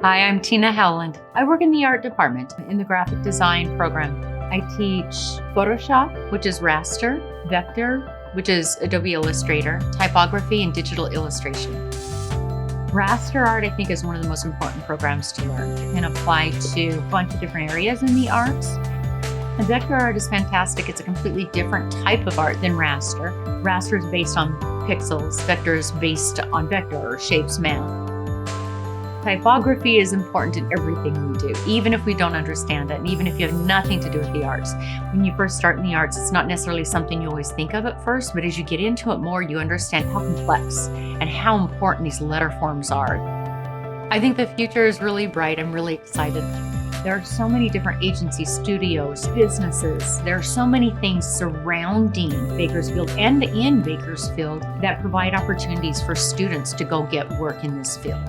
Hi, I'm Tina Howland. I work in the art department in the graphic design program. I teach Photoshop, which is raster, vector, which is Adobe Illustrator, typography, and digital illustration. Raster art, I think, is one of the most important programs to learn. It can apply to a bunch of different areas in the arts. And vector art is fantastic. It's a completely different type of art than raster. Raster is based on pixels. Vector is based on vector or shapes math. Typography is important in everything we do, even if we don't understand it, and even if you have nothing to do with the arts. When you first start in the arts, it's not necessarily something you always think of at first, but as you get into it more, you understand how complex and how important these letter forms are. I think the future is really bright. I'm really excited. There are so many different agencies, studios, businesses. There are so many things surrounding Bakersfield and in Bakersfield that provide opportunities for students to go get work in this field.